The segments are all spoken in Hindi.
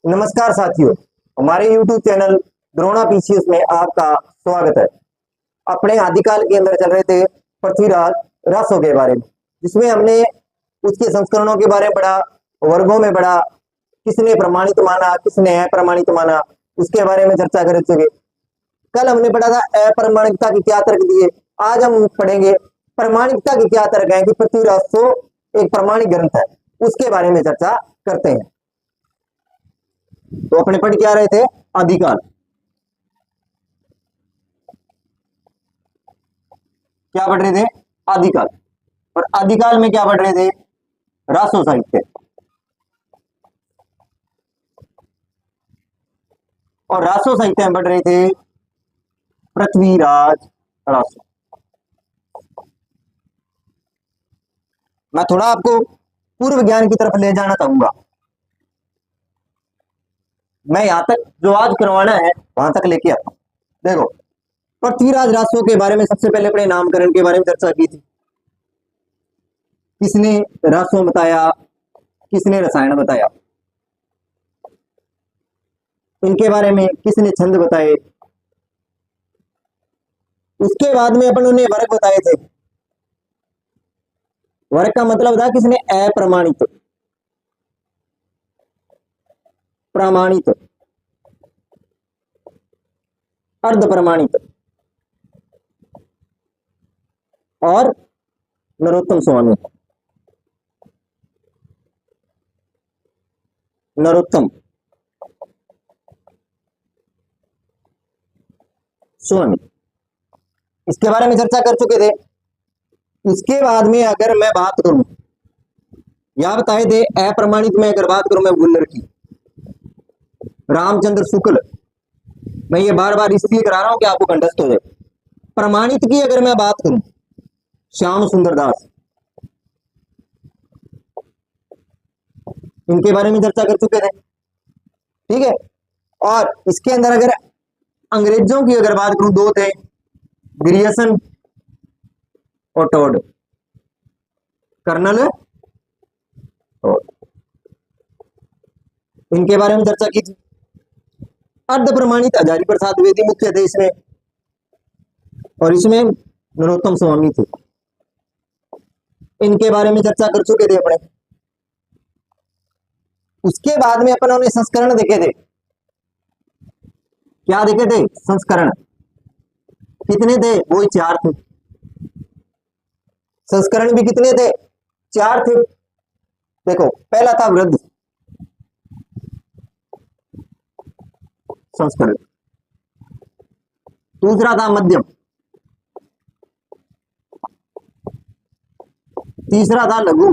नमस्कार साथियों, हमारे YouTube चैनल द्रोणा पीसीएस में आपका स्वागत है। अपने आदिकाल के अंदर चल रहे थे पृथ्वीराज रासो के बारे में, जिसमें हमने उसके संस्करणों के बारे में पढ़ा, वर्गों में पढ़ा, किसने प्रमाणित माना, किसने अप्रमाणित माना, उसके बारे में चर्चा कर चुके। कल हमने पढ़ा था अप्रमाणिकता के क्या तर्क दिए। आज हम पढ़ेंगे प्रमाणिकता के क्या तर्क है कि पृथ्वीराज रासो एक प्रमाणिक ग्रंथ है, उसके बारे में चर्चा करते हैं। तो अपने पढ़ क्या रहे थे? आदिकाल। क्या पढ़ रहे थे? आदिकाल। और आदिकाल में क्या पढ़ रहे थे? रासो साहित्य। और रासो साहित्य में पढ़ रहे थे पृथ्वीराज रासो। मैं थोड़ा आपको पूर्व ज्ञान की तरफ ले जाना चाहूंगा। मैं यहां तक जो आज करवाना है वहां तक लेके आता हूं। देखो, पृथ्वीराज रासो के बारे में सबसे पहले अपने नामकरण के बारे में चर्चा की थी। किसने रासो बताया, किसने रसायन बताया, इनके बारे में किसने छंद बताए। उसके बाद में अपन ने वर्ग बताए थे। वर्ग का मतलब था किसने अप्रमाणित, प्रमाणित, अर्ध प्रमाणित और नरोत्तम स्वामी। नरोत्तम स्वामी, इसके बारे में चर्चा कर चुके थे। उसके बाद में अगर मैं बात करूं, या बताए थे अप्रमाणित में अगर बात करूं मैं गुल्लर की, रामचंद्र शुक्ल, मैं ये बार बार इसलिए करा रहा हूं कि आपको कंठस्थ हो जाए। प्रमाणित की अगर मैं बात करूं, श्याम सुंदर दास, इनके बारे में चर्चा कर चुके थे। ठीक है। और इसके अंदर अगर अंग्रेजों की अगर बात करूं, दो थे, ग्रियर्सन और टॉड, कर्नल टॉड, इनके बारे में चर्चा की थी। अर्ध प्रमाणित हजारी प्रसाद द्विवेदी मुख्य थे इसमें, और इसमें नरोत्तम स्वामी थे। इनके बारे में चर्चा कर चुके थे अपने। उसके बाद में अपन ने संस्करण देखे थे। क्या देखे थे? संस्करण। कितने थे? वही 4 थे। संस्करण भी कितने थे? 4 थे। देखो, पहला था वृद्ध संस्करण, दूसरा था मध्यम, तीसरा था लघु,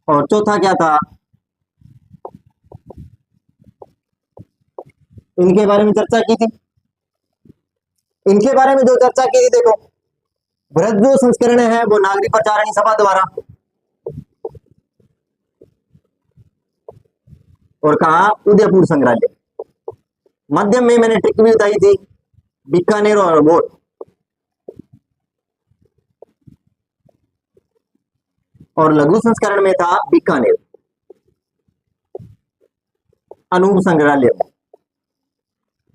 और चौथा क्या था? इनके बारे में चर्चा की थी। इनके बारे में जो चर्चा की थी, देखो, वृद्ध जो संस्करण है वो नागरिक प्रचारणी सभा द्वारा, और कहा उदयपुर संग्रहालय। मध्यम में मैंने ट्रिक भी बताई थी, बीकानेर और अबोहर। और लघु संस्करण में था बीकानेर, अनूप संग्रहालय।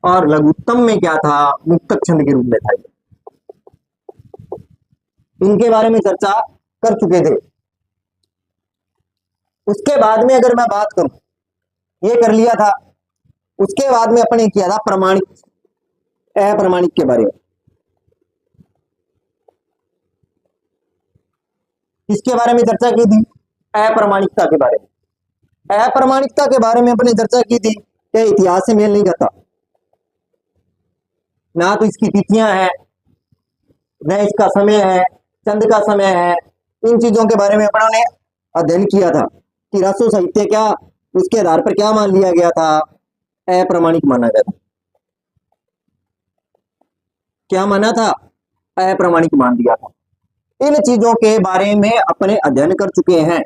और लघुत्तम में क्या था? मुक्तक छंद के रूप में था। इनके बारे में चर्चा कर चुके थे। उसके बाद में अगर मैं बात करूं, ये कर लिया था। उसके बाद में अपने किया था प्रमाणिक अप्रमाणिक के बारे में। इसके बारे में चर्चा की थी, अप्रमाणिकता के बारे में। अप्रमाणिकता के बारे में अपने चर्चा की थी कि इतिहास से मेल नहीं खाता, ना तो इसकी तिथियां हैं, न इसका समय है, चंद का समय है। इन चीजों के बारे में अपनों ने अध्ययन किया था कि रासो साहित्य क्या, उसके आधार पर क्या मान लिया गया था? अप्रमाणिक माना गया था। क्या माना था? अप्रमाणिक मान दिया था। इन चीजों के बारे में अपने अध्ययन कर चुके हैं।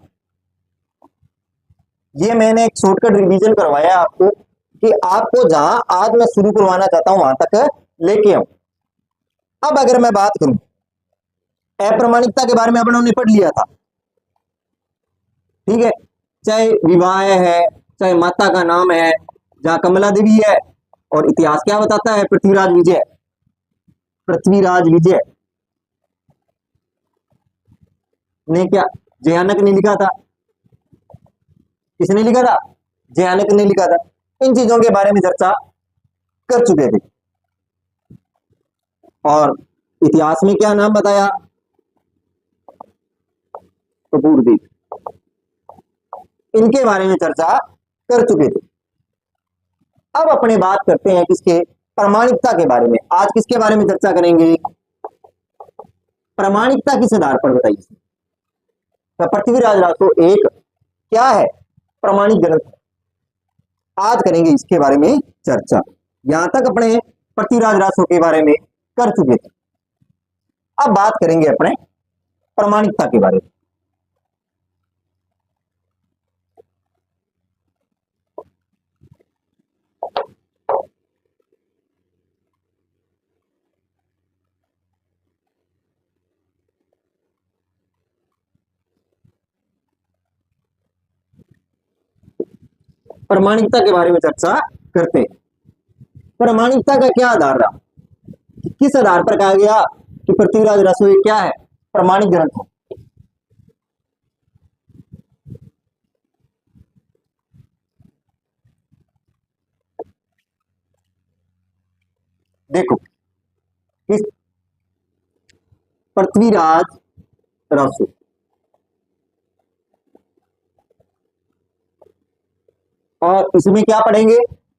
ये मैंने एक शॉर्टकट रिवीजन करवाया आपको कि आपको जहां आज मैं शुरू करवाना चाहता हूं वहां तक लेके आऊं। अब अगर मैं बात करूं, अप्रमाणिकता के बारे में अपन ने पढ़ लिया था। ठीक है, चाहे विवाह है, चाहे माता का नाम है, जहां कमला देवी है, और इतिहास क्या बताता है, पृथ्वीराज विजय, पृथ्वीराज विजय ने क्या, जयानक ने लिखा था। किसने लिखा था? जयानक ने लिखा था। इन चीजों के बारे में चर्चा कर चुके थे। और इतिहास में क्या नाम बताया? कपूरदीप। इनके बारे में चर्चा कर चुके थे। अब अपने बात करते हैं किसके, प्रामाणिकता के बारे में। आज किसके बारे में चर्चा करेंगे? प्रामाणिकता किस आधार पर बताइए। तो पृथ्वीराज रासो एक क्या है? प्रामाणिक ग्रंथ। आज करेंगे इसके बारे में चर्चा। यहां तक अपने पृथ्वीराज रासो के बारे में कर चुके थे। अब बात करेंगे अपने प्रामाणिकता के बारे में। प्रामाणिकता के बारे में चर्चा करते हैं। प्रामाणिकता का क्या आधार रहा, किस आधार पर कहा गया कि पृथ्वीराज रासो ये क्या है? प्रामाणिक ग्रंथ है। देखो, इस पृथ्वीराज रासो और इसमें क्या पढ़ेंगे?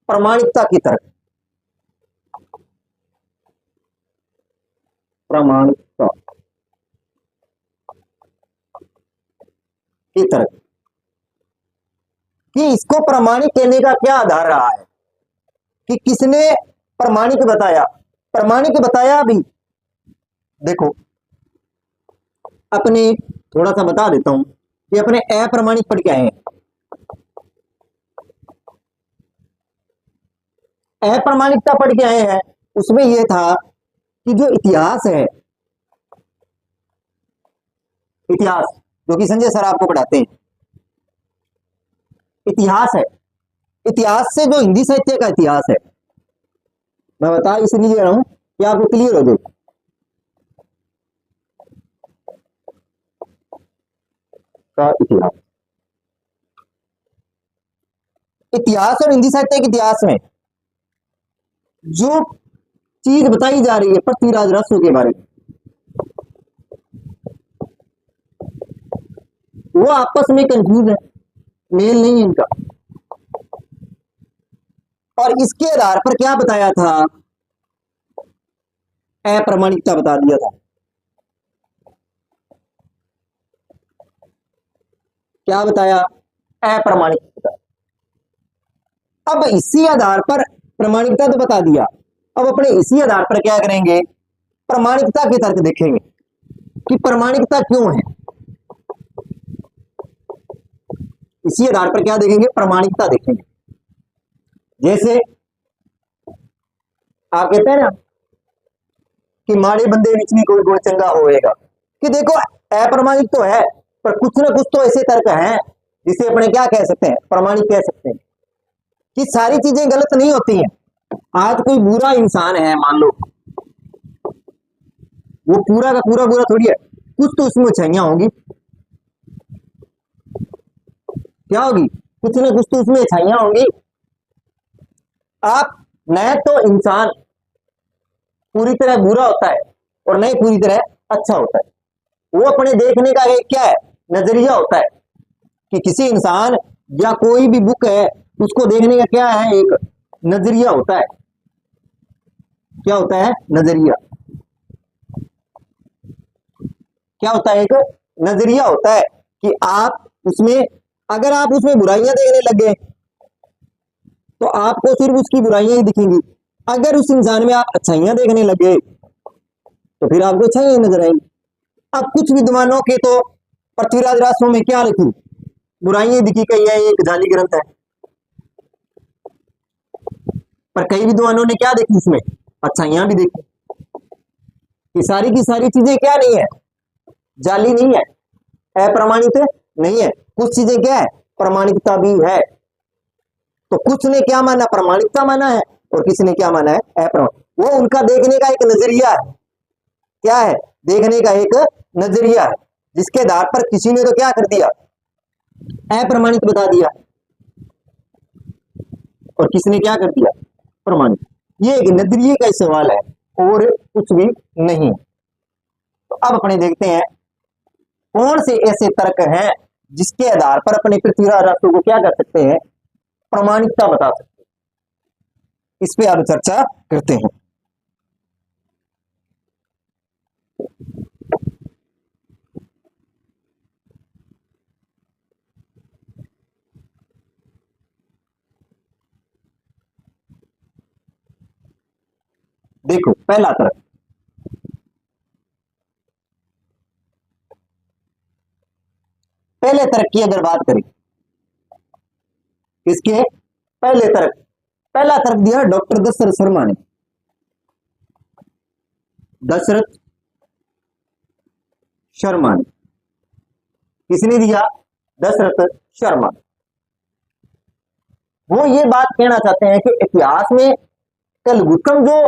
प्रामाणिकता की तरफ। प्रामाणिकता की तरफ कि इसको प्रमाणिक कहने का क्या आधार रहा है, कि किसने प्रमाणिक बताया? प्रमाणिक बताया भी, देखो अपने थोड़ा सा बता देता हूं कि अपने अप्रमाणिक पढ़ के आए हैं। अप्रमाणिकता पढ़ के आए हैं, उसमें यह था कि जो इतिहास है, इतिहास जो कि संजय सर आपको पढ़ाते हैं, इतिहास है, इतिहास से जो हिंदी साहित्य का इतिहास है, मैं बता इसलिए रहा हूं कि आपको क्लियर हो जाए। का इतिहास, इतिहास और हिंदी साहित्य के इतिहास में जो चीज बताई जा रही है पृथ्वीराज रासो के बारे में, वो आपस में कंफ्यूज है, मेल नहीं है इनका। और इसके आधार पर क्या बताया था? अप्रमाणिकता बता दिया था। क्या बताया? अप्रमाणिकता। अब इसी आधार पर प्रामाणिकता तो बता दिया, अब अपने इसी आधार पर क्या करेंगे? प्रामाणिकता के तर्क देखेंगे कि प्रामाणिकता क्यों है। इसी आधार पर क्या देखेंगे? प्रामाणिकता देखेंगे। जैसे आप कहते हैं ना कि माड़े बंदे बीच में कोई गुण चंगा होएगा, कि देखो अप्रमाणिक तो है पर कुछ ना कुछ तो ऐसे तर्क हैं जिसे अपने क्या कह सकते हैं? प्रामाणिक कह सकते हैं, कि सारी चीजें गलत नहीं होती हैं। आज कोई बुरा इंसान है, मान लो, वो पूरा का पूरा बुरा थोड़ी है, कुछ तो उसमें अच्छाइयां होंगी। क्या होगी? कुछ ना कुछ तो उसमें अच्छाइयां होंगी। आप न तो इंसान पूरी तरह बुरा होता है और न ही पूरी तरह अच्छा होता है, वो अपने देखने का एक क्या है? नजरिया होता है, कि किसी इंसान या कोई भी बुक है उसको देखने का क्या है? एक नजरिया होता है। क्या होता है? नजरिया। क्या होता है? एक नजरिया होता है कि आप उसमें, अगर आप उसमें बुराइयां देखने लग गए तो आपको सिर्फ उसकी बुराइयां ही दिखेंगी। अगर उस इंसान में आप अच्छाइयां देखने लगे तो फिर आपको अच्छाइयां नजर आएंगी। अब कुछ विद्वानों के तो पृथ्वीराज रासो में क्या लिखी? बुराइयां दिखी, कही है एक जाली ग्रंथ है। पर कई विद्वानों ने क्या देखी? उसमें अच्छाइयां भी देखी। कि सारी की सारी चीजें क्या नहीं है? जाली नहीं है, अप्रमाणित नहीं है। कुछ चीजें क्या है, प्रामाणिकता भी है। तो कुछ ने क्या माना, प्रामाणिकता माना है, और किसी ने क्या माना है, अप्रामाणिक। वो उनका देखने का एक नजरिया है। क्या है, देखने का एक नजरिया है, जिसके आधार पर किसी ने तो क्या कर दिया, अप्रमाणित बता दिया, और किसने क्या कर दिया, प्रमाणित। ये एक नजरिए का सवाल है और कुछ भी नहीं। तो अब अपने देखते हैं कौन से ऐसे तर्क हैं जिसके आधार पर अपने पृथ्वीराज राष्ट्र को क्या कर सकते हैं, प्रमाणिकता बता सकते हैं। इस पे अब चर्चा करते हैं। देखो पहला तर्क, पहले तर्क की अगर बात करें, इसके पहले तर्क, पहला तर्क दिया डॉक्टर दशरथ शर्मा ने। दशरथ शर्मा ने, किसने दिया, दशरथ शर्मा। वो ये बात कहना चाहते हैं कि इतिहास में लघुत्तम जो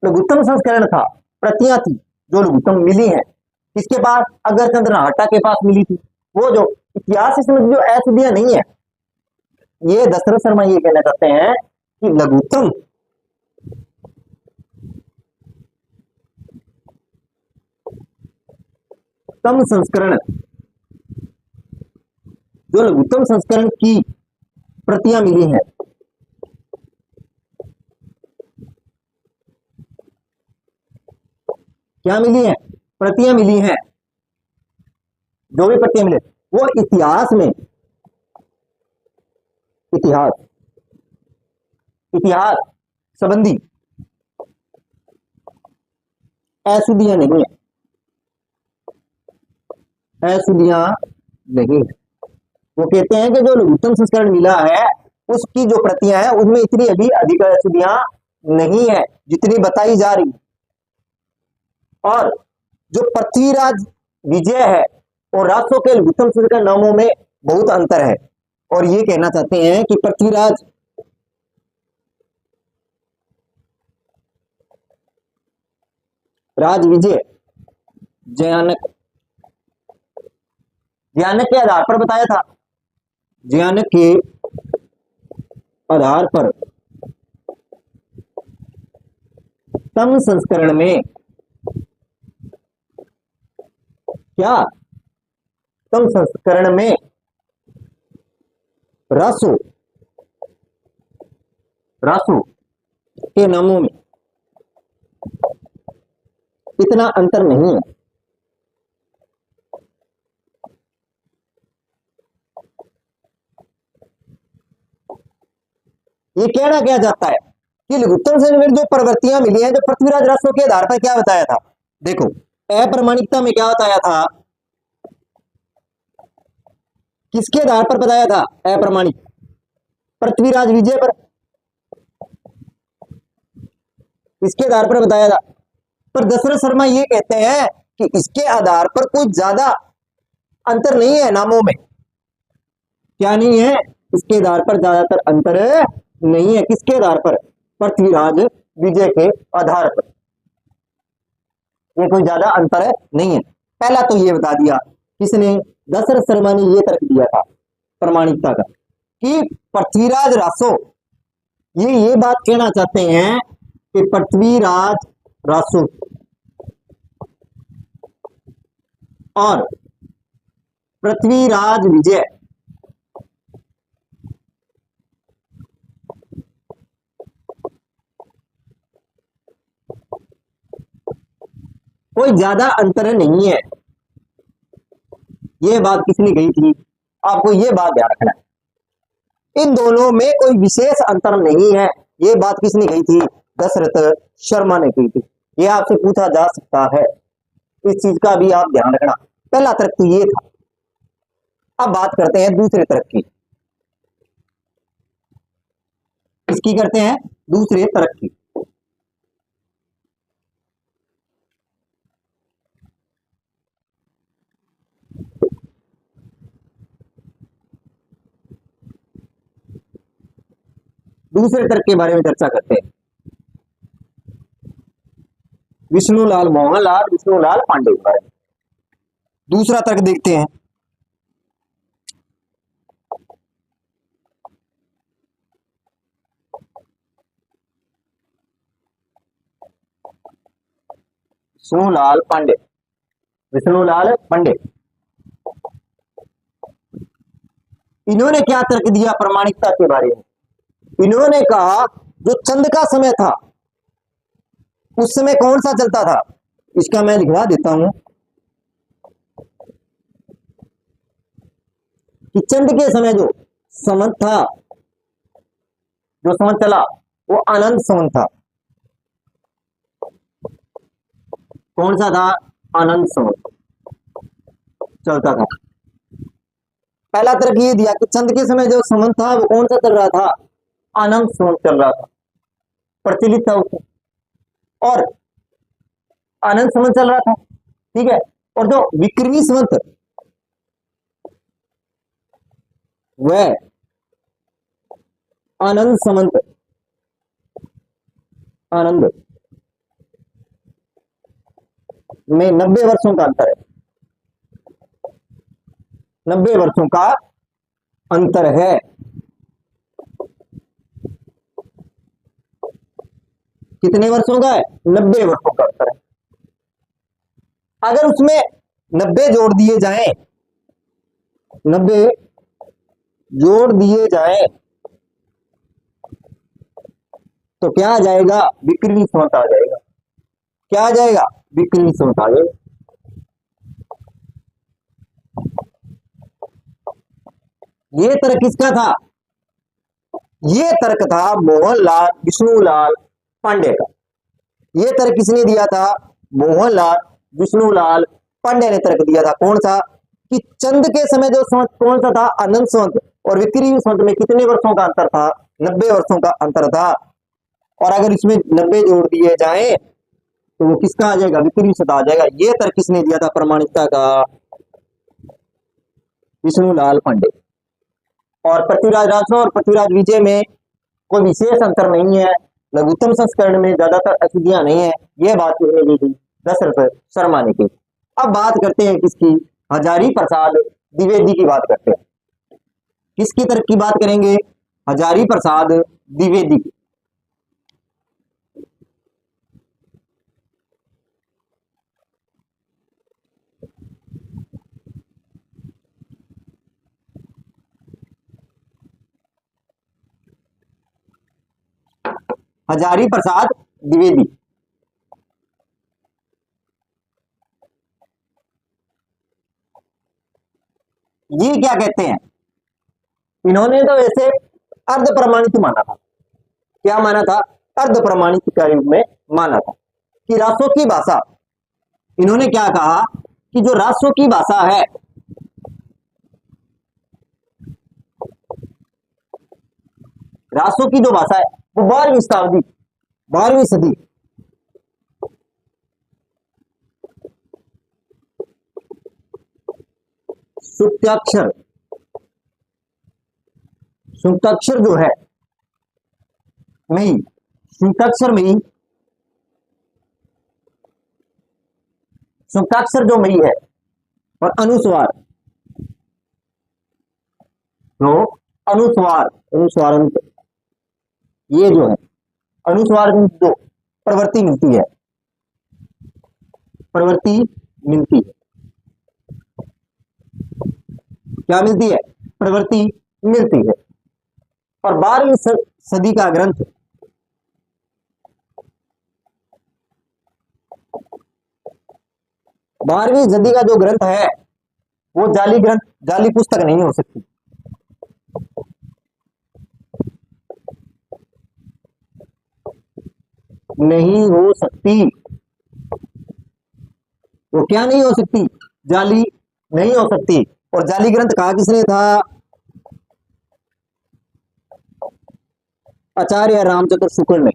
लघुत्तम संस्करण था, प्रतियां थी जो लघुत्तम मिली है, किसके पास, अगरचंद्र नाहटा के पास मिली थी। वो जो इतिहास, इसमें जो अशुद्धियां नहीं है, ये दशरथ शर्मा ये कहना चाहते हैं कि लघुत्तम तम संस्करण, जो लघुत्तम संस्करण की प्रतियां मिली हैं, क्या मिली है, प्रतियां मिली हैं, जो भी प्रतियां मिले, वो इतिहास में, इतिहास इतिहास संबंधी अशुद्धियां नहीं है, अशुद्धियां नहीं है। वो कहते हैं कि जो लघुत्तम संस्करण मिला है, उसकी जो प्रतियां हैं उनमें इतनी अभी अधिक अशुद्धियां नहीं है जितनी बताई जा रही। और जो पृथ्वीराज विजय है और रासो के लघुत्तम संस्करण नामों में बहुत अंतर है। और ये कहना चाहते हैं कि पृथ्वीराज राज विजय जयानक, जयानक के आधार पर बताया था, जयानक के आधार पर तम संस्करण में, क्या, तम संस्करण में रासो, रासो के नामों में इतना अंतर नहीं है। ये कहना क्या चाहता है कि लघुत्तम से जो प्रवृत्तियां मिली हैं, जो पृथ्वीराज रासो के आधार पर क्या बताया था, देखो अप्रमाणिकता में क्या बताया था, किसके आधार पर बताया था अप्रमाणिक, पृथ्वीराज विजय पर, इसके आधार पर बताया था। पर दशरथ शर्मा ये कहते हैं कि इसके आधार पर कोई ज्यादा अंतर नहीं है नामों में, क्या नहीं है, इसके आधार पर ज्यादातर अंतर नहीं है। किसके आधार पर, पृथ्वीराज विजय के आधार पर, ये कोई ज्यादा अंतर नहीं है। पहला तो ये बता दिया, किसने, दशरथ शर्मा ने ये तर्क दिया था प्रमाणिकता का, कि पृथ्वीराज रासो ये बात कहना चाहते हैं कि पृथ्वीराज रासो और पृथ्वीराज विजय कोई ज्यादा अंतर नहीं है। ये बात किसने कही थी, आपको ये बात ध्यान रखना है, इन दोनों में कोई विशेष अंतर नहीं है। ये बात किसने कही थी, दशरथ शर्मा ने कही थी। ये आपसे पूछा जा सकता है, इस चीज का भी आप ध्यान रखना। पहला तर्क तो ये था। अब बात करते हैं दूसरे तर्क की, इसकी करते हैं दूसरे तर्क की। दूसरे तर्क के बारे में चर्चा करते हैं। विष्णुलाल मोहनलाल विष्णुलाल पांडे के बारे में दूसरा तर्क देखते हैं। विष्णुलाल पांडे, विष्णुलाल पांडे, इन्होंने क्या तर्क दिया प्रमाणिकता के बारे में? इन्होंने कहा जो चंद का समय था उस समय कौन सा चलता था, इसका मैं लिखवा देता हूं कि चंद के समय जो संवत था, जो संवत चला वो अनंत संवत था। कौन सा था? अनंत संवत चलता था। पहला तर्क ये दिया कि चंद के समय जो संवत था वो कौन सा चल रहा था? अनंत संवत चल रहा था, प्रचलित था उसमें, और अनंत संवत चल रहा था, ठीक है। और जो विक्रमी संवत वह आनंद संवत, आनंद में 90 वर्षों का अंतर है, 90 वर्षों का अंतर है। कितने वर्षों का है? 90 वर्षों का अंतर है। अगर उसमें 90 जोड़ दिए जाएं, 90 जोड़ दिए जाएं तो क्या आ जाएगा? विक्रमी संवत आ जाएगा। क्या आ जाएगा? विक्रमी संवत आ जाएगा। ये तर्क किसका था? ये तर्क था मोहनलाल विष्णुलाल पांडे का। ये तर्क किसने दिया था? मोहनलाल विष्णुलाल पांडे ने तर्क दिया था। कौन सा? कि चंद के समय जो संवत कौन सा था? अनंत संवत, और विक्रमी संवत में कितने वर्षों का अंतर था? 90 वर्षों का अंतर था। और अगर इसमें 90 जोड़ दिए जाएं तो वो किसका आ जाएगा? विक्रमी संवत आ जाएगा। ये तर्क किसने दिया था प्रमाणिकता का? विष्णुलाल पांडे। और पृथ्वीराज रासो और पृथ्वीराज विजय में कोई विशेष अंतर नहीं है, लघुत्तम संस्करण में ज्यादातर अशुद्धियां नहीं है। यह बात किसने की थी? दशरथ शर्मा ने की। अब बात करते हैं किसकी? हजारी प्रसाद द्विवेदी की बात करते हैं। किसकी तर्क की बात करेंगे? हजारी प्रसाद द्विवेदी की। हजारी प्रसाद द्विवेदी, ये क्या कहते हैं? इन्होंने तो वैसे अर्ध प्रमाणित माना था। क्या माना था? अर्ध प्रमाणित के रूप में माना था कि रासों की भाषा, इन्होंने क्या कहा कि जो रासों की भाषा है, रासों की जो भाषा है वो 12वीं शताब्दी, 12वीं सदी सुक्ताक्षर, सुक्ताक्षर जो है नहीं, सुक्ताक्षर में ही, सुक्ताक्षर जो मई है और अनुस्वार, तो अनुस्वार, अनुस्वार ये जो है अनुस्वार जो प्रवृत्ति मिलती है, प्रवृत्ति मिलती है, क्या मिलती है? प्रवृत्ति मिलती है। और 12वीं सदी का ग्रंथ, 12वीं सदी का जो ग्रंथ है वो जाली ग्रंथ, जाली पुस्तक नहीं हो सकती। नहीं हो सकती। वो क्या नहीं हो सकती? जाली नहीं हो सकती। और जाली ग्रंथ कहा किसने था? आचार्य रामचंद्र शुक्ल ने।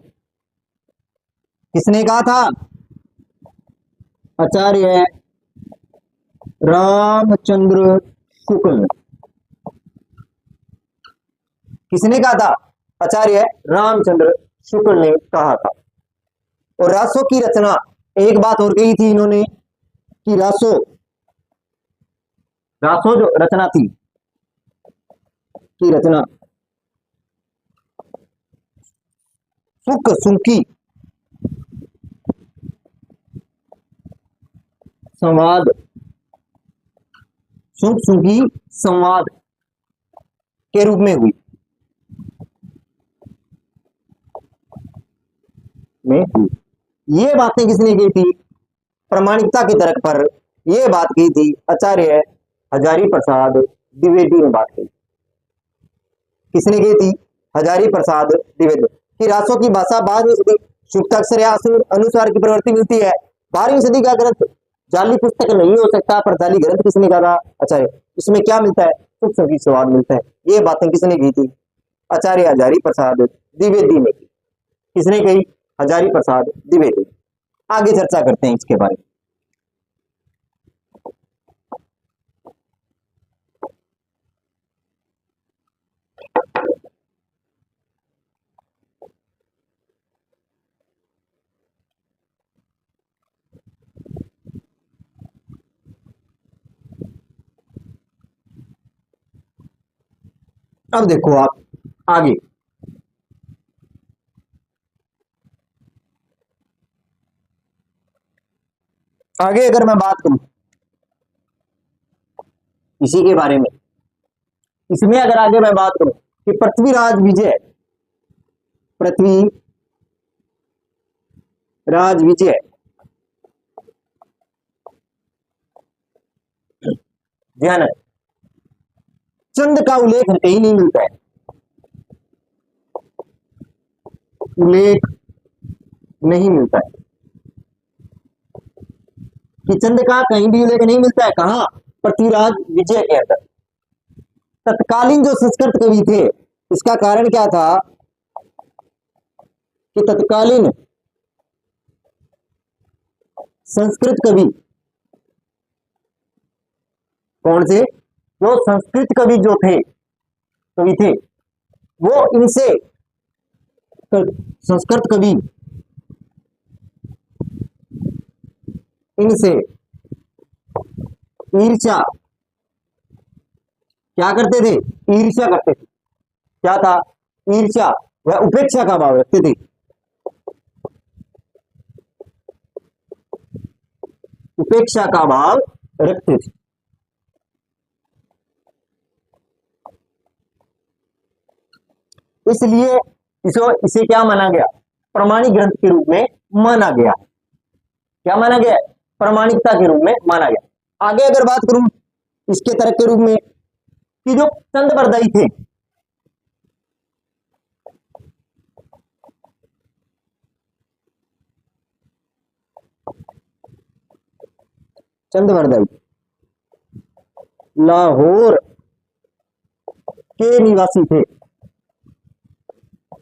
किसने कहा था? आचार्य रामचंद्र शुक्ल ने। किसने कहा था? आचार्य रामचंद्र शुक्ल ने कहा था। और रासों की रचना, एक बात और कही थी इन्होंने कि रासो जो रचना थी की रचना सुख सुंकी संवाद, सुख सुंकी संवाद के रूप में हुई ये बातें किसने की थी? प्रामाणिकता के तर्क पर यह बात की थी आचार्य हजारी प्रसाद द्विवेदी ने बात की। किसने की थी? हजारी प्रसाद द्विवेदी। कि रासों की भाषा 12वीं सदी शुक्ताक्षर या अनुसार की प्रवृत्ति मिलती है। 12वीं सदी का ग्रंथ जाली पुस्तक नहीं हो सकता, पर जाली ग्रंथ किसने कहा? आचार्य। इसमें क्या मिलता है? सुख सुंकी संवाद मिलता है। ये बातें किसने की थी? आचार्य हजारी प्रसाद द्विवेदी ने की। किसने कही? हजारी प्रसाद द्विवेदी। आगे चर्चा करते हैं इसके बारे में। अब देखो आप आगे अगर मैं बात करूं इसी के बारे में, इसमें अगर आगे मैं बात करूं कि पृथ्वीराज विजय ध्यान है, चंद का उल्लेख कहीं नहीं मिलता है। उल्लेख नहीं मिलता है कि चंद का कहीं भी उल्लेख नहीं मिलता है। कहां? पृथ्वीराज विजय के अंदर। तत्कालीन जो संस्कृत कवि थे, इसका कारण क्या था कि तत्कालीन संस्कृत कवि कौन से? जो संस्कृत कवि कवि थे वो इनसे संस्कृत कवि इनसे ईर्ष्या क्या करते थे? ईर्ष्या करते थे। क्या था? ईर्ष्या व उपेक्षा का भाव रखते थे। उपेक्षा का भाव रखते थे। इसलिए इसे क्या माना गया? प्रमाणिक ग्रंथ के रूप में माना गया। क्या माना गया? प्रमाणिकता के रूप में माना गया। आगे अगर बात करूं इसके तर्क के रूप में कि जो चंद बरदाई थे, चंद बरदाई लाहौर के निवासी थे।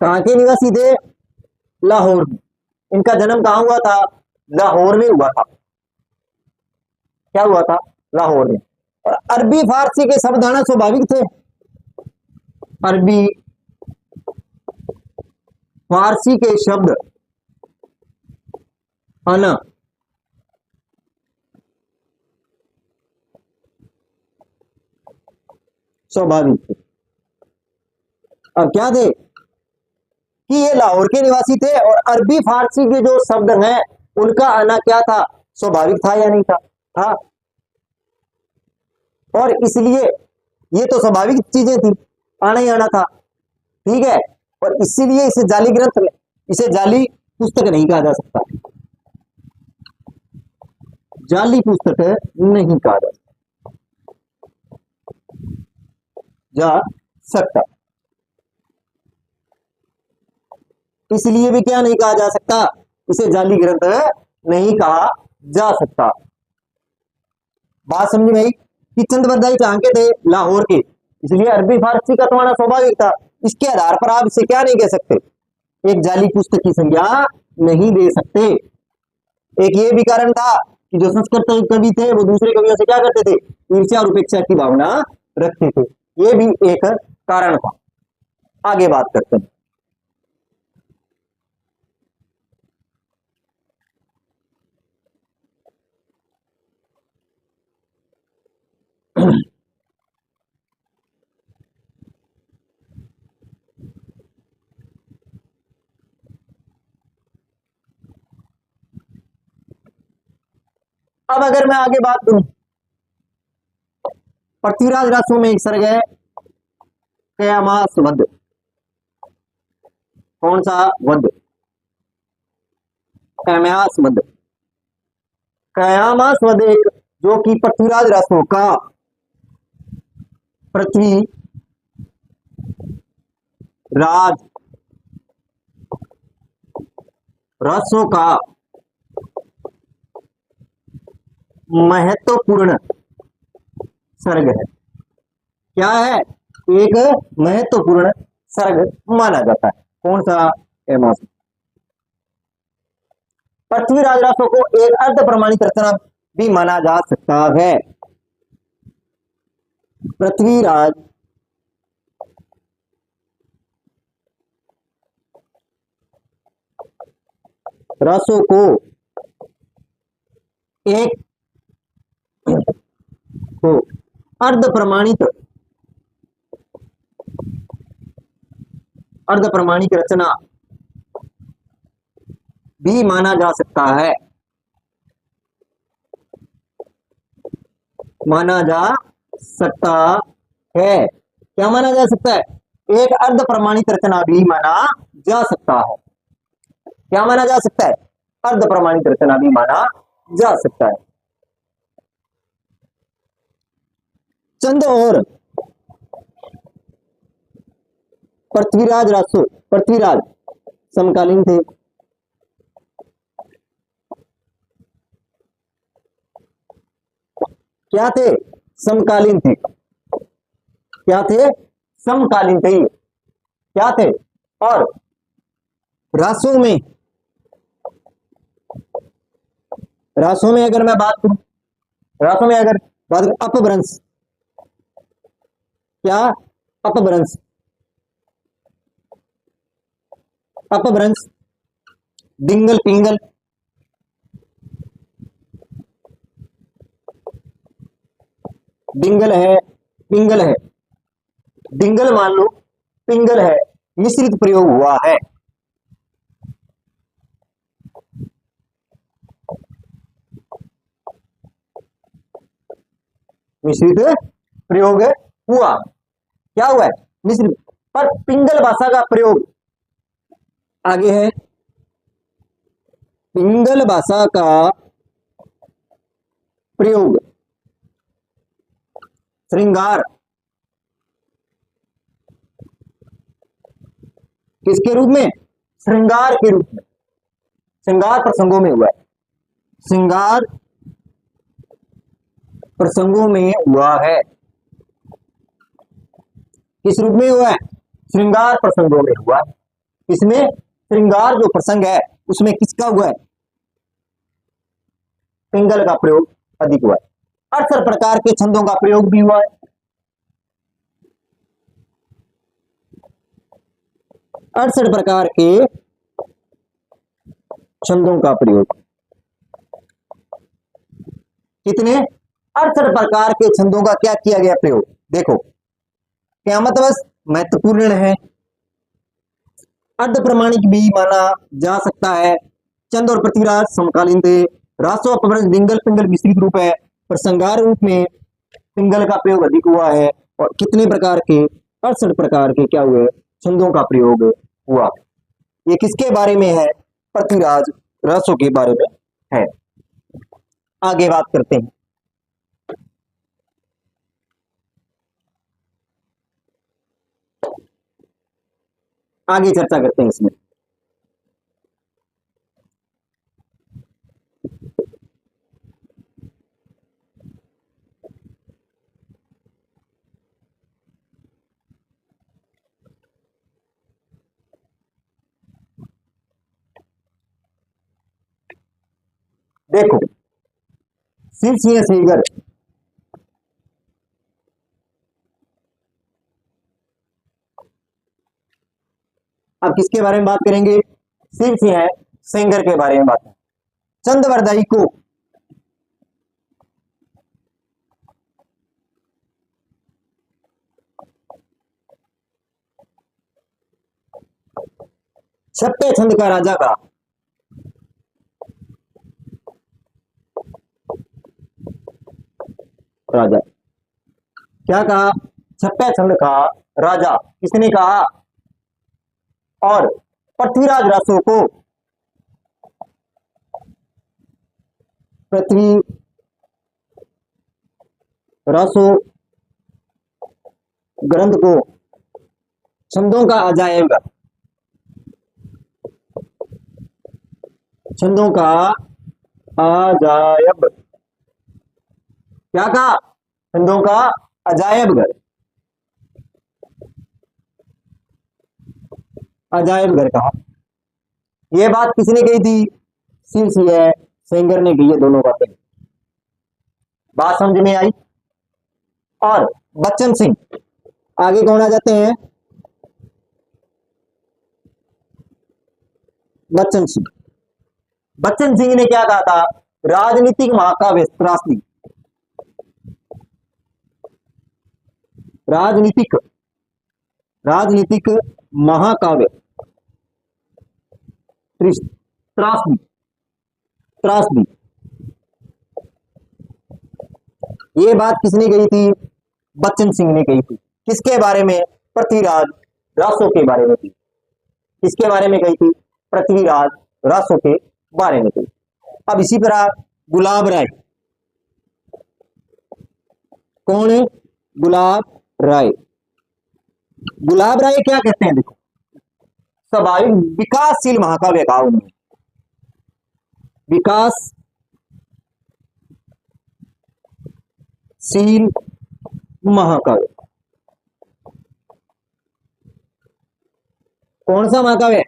कहां के निवासी थे? लाहौर में। इनका जन्म कहां हुआ था? लाहौर में हुआ था। क्या हुआ था? लाहौर में। और अरबी फारसी के शब्द आना स्वाभाविक थे। अरबी फारसी के शब्द आना स्वाभाविक थे। अब क्या थे कि ये लाहौर के निवासी थे और अरबी फारसी के जो शब्द हैं उनका आना क्या था? स्वाभाविक था या नहीं था? हाँ। और इसलिए ये तो स्वाभाविक चीजें थी, आना ही आना था। ठीक है। और इसीलिए इसे जाली ग्रंथ में, इसे जाली पुस्तक नहीं कहा जा सकता। जाली पुस्तक नहीं कहा जा सकता। इसलिए भी क्या नहीं कहा जा सकता? इसे जाली ग्रंथ नहीं कहा जा सकता। बात समझी भाई? कि चंद बरदाई कहां के थे? लाहौर के। इसलिए अरबी फारसी का तो आना स्वाभाविक था। इसके आधार पर आप इसे क्या नहीं कह सकते? एक जाली पुस्तक की संज्ञा नहीं दे सकते। एक ये भी कारण था कि जो संस्कृत कवि थे वो दूसरे कवियों से क्या करते थे? ईर्ष्या और उपेक्षा की भावना रखते थे। ये भी एक कारण था। आगे बात करते हैं। अब अगर मैं आगे बात करूं, पृथ्वीराज रासो में एक सर्ग है कयामास वध। कौन सा वध? कयामास वध। कयामास वध एक जो कि पृथ्वीराज रासो का, पृथ्वी राज रासो का महत्वपूर्ण सर्ग है। क्या है? एक महत्वपूर्ण सर्ग माना जाता है। कौन सा? एमोस। पृथ्वीराज रासो को एक अर्ध प्रमाणित रचना भी माना जा सकता है। पृथ्वीराज रासो को एक को अर्ध प्रमाणित रचना भी माना जा सकता है। माना जा सकता है। क्या माना जा सकता है? एक अर्ध प्रमाणित रचना भी माना जा सकता है। क्या माना जा सकता है? अर्ध प्रमाणित रचना भी माना जा सकता है। चंद और पृथ्वीराज समकालीन थे। क्या थे? समकालीन थे। क्या थे? समकालीन थे। क्या थे? और रासो में अगर मैं बात करूं, रासो में अगर बात करूं, अपभ्रंश। क्या? अपभ्रंश, डिंगल पिंगल, डिंगल है, पिंगल है, डिंगल मान लो, पिंगल है, मिश्रित प्रयोग हुआ है। मिश्रित प्रयोग हुआ। क्या हुआ है? मिश्रित। पर पिंगल भाषा का प्रयोग आगे है। पिंगल भाषा का प्रयोग श्रृंगार, किसके रूप में? श्रृंगार के रूप में, श्रृंगार प्रसंगों में हुआ है। श्रृंगार प्रसंगों में हुआ है। किस रूप में हुआ है? श्रृंगार प्रसंगों में हुआ है। इसमें श्रृंगार जो प्रसंग है उसमें किसका हुआ है? पिंगल का प्रयोग अधिक हुआ है। 68 प्रकार के छंदों का प्रयोग भी हुआ है। 68 प्रकार के छंदों का प्रयोग। कितने? 68 प्रकार के छंदों का क्या किया गया प्रयोग? देखो, क़यामत वश महत्वपूर्ण है, अर्ध प्रमाणिक भी माना जा सकता है, चंद और पृथ्वीराज समकालीन थे, रासो अपभ्रंश डिंगल पिंगल मिश्रित रूप है, प्रसंगार रूप में पिंगल का प्रयोग अधिक हुआ है, और कितने प्रकार के? 68 प्रकार के क्या हुए? छंदों का प्रयोग हुआ। ये किसके बारे में है? पृथ्वीराज रासो के बारे में है। आगे बात करते हैं। आगे चर्चा करते हैं इसमें। देखो, शीर्षीय सीगर, अब किसके बारे में बात करेंगे? शीर्षीय सिंगर के बारे में बात करें। चंद्रवरदाई को छठे छंद का राजा का क्या कहा? छप्पे छंद का राजा किसने कहा? और पृथ्वीराज रासो को पृथ्वी रासो ग्रंथ को छंदों का अजायब, छंदों का अजायब, क्या कहा? छंदों का अजायब घर, अजायब घर कहा। यह बात किसने कही थी? सीसीए सेंगर ने कही है। दोनों बातें बात समझ में आई। और बच्चन सिंह, आगे कौन आ जाते हैं? बच्चन सिंह। बच्चन सिंह ने क्या कहा था? राजनीतिक महाकाव्य त्रासदी, राजनीतिक राजनीतिक महाकाव्य त्रासदी, त्रासदी। ये बात किसने कही थी? बच्चन सिंह ने कही थी। किसके बारे में? पृथ्वीराज रासो के बारे में थी। किसके बारे में कही थी? पृथ्वीराज रासो के बारे में थी। अब इसी तरह गुलाब राय, कौन है? गुलाब राय। गुलाब राय क्या कहते हैं? देखो, स्वाभाविक विकासशील महाकाव्य कहा उन्होंने, विकासशील महाकाव्य। कौन सा महाकाव्य?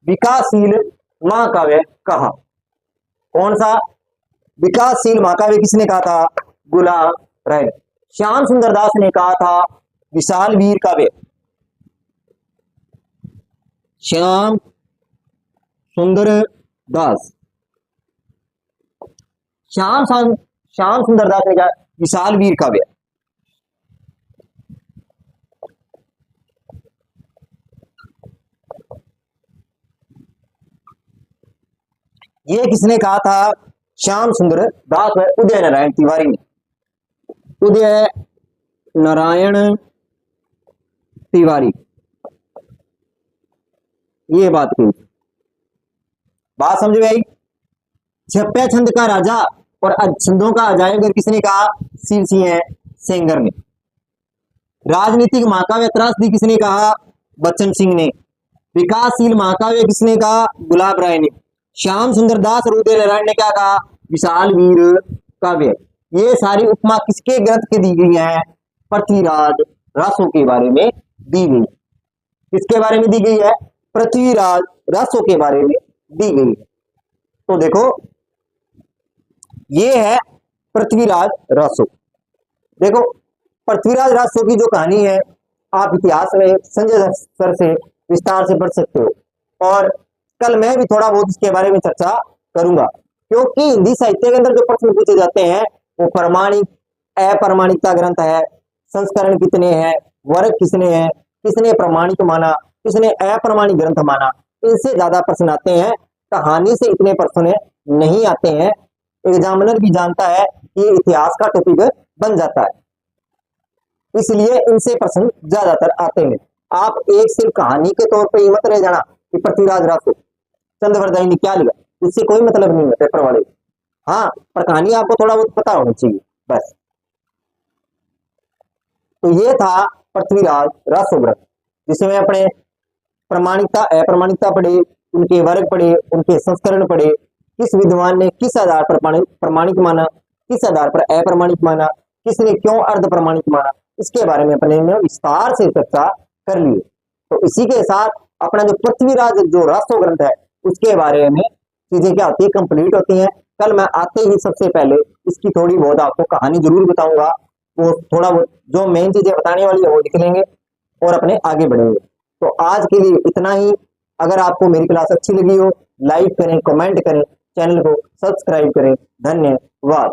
विकासशील महाकाव्य कहा। कौन सा? विकासशील महाकाव्य किसने कहा था? गुलाब राय। श्याम सुंदर दास ने कहा था विशाल वीर काव्य। श्याम सुंदर दास, श्याम सुंदर दास ने कहा विशाल वीर काव्य। ये किसने कहा था? श्याम सुंदर दास व उदय नारायण तिवारी ने, उदय नारायण तिवारी, ये बात कही। बात समझ में आई? छप्पे छंद का राजा और छंदों का अजायब किसने कहा? सीसीए सेंगर ने। राजनीतिक महाकाव्य त्रासदी किसने कहा? बच्चन सिंह ने। विकासशील महाकाव्य किसने कहा? गुलाब राय ने। श्याम सुंदर दास और उदय नारायण ने क्या कहा? विशाल वीर काव्य। ये सारी उपमा किसके ग्रंथ के दी गई है? पृथ्वीराज रासो के बारे में दी गई। किसके बारे में दी गई है? पृथ्वीराज रासो के बारे में दी गई। तो देखो, ये है पृथ्वीराज रासो। देखो, पृथ्वीराज रासो की जो कहानी है, आप इतिहास में संजय सर से विस्तार से पढ़ सकते हो। और कल मैं भी थोड़ा बहुत इसके बारे में चर्चा करूंगा, क्योंकि हिंदी साहित्य के अंदर जो प्रश्न पूछे जाते हैं वो प्रमाणिक अप्रमाणिकता ग्रंथ है, संस्करण कितने हैं, वर्ग किसने हैं, किसने प्रमाणिक माना, किसने अप्रमाणिक ग्रंथ माना, इनसे ज्यादा प्रश्न आते हैं। कहानी से इतने प्रश्न नहीं आते हैं। एग्जामिनर भी जानता है कि इतिहास का टॉपिक बन जाता है, इसलिए इनसे प्रश्न ज्यादातर आते हैं। आप एक सिर्फ कहानी के तौर पर ही मत रह जाना कि पृथ्वीराज रासो चंद्रवरदाई ने क्या लिखा, इससे कोई मतलब नहीं है पेपर वाले। हाँ, पर कहानी आपको थोड़ा बहुत पता होना चाहिए बस। तो ये था पृथ्वीराज रासो ग्रंथ, जिसमें अपने प्रमाणिकता अप्रमाणिकता पढ़े, उनके वर्ग पढ़े, उनके संस्करण पढ़े, किस विद्वान ने किस आधार पर प्रमाणिक माना, किस आधार पर अप्रमाणिक माना, किसने क्यों अर्ध प्रमाणिक माना, इसके बारे में अपने में विस्तार से चर्चा कर लिए। तो इसी के साथ अपना जो पृथ्वीराज जो रासो ग्रंथ है उसके बारे में चीजें क्या होती है, कंप्लीट होती हैं। कल मैं आते ही सबसे पहले इसकी थोड़ी बहुत आपको कहानी जरूर बताऊंगा। वो थोड़ा बहुत जो मेन चीजें बताने वाली है वो लिख लेंगे और अपने आगे बढ़ेंगे। तो आज के लिए इतना ही। अगर आपको मेरी क्लास अच्छी लगी हो, लाइक करें, कमेंट करें, चैनल को सब्सक्राइब करें। धन्यवाद।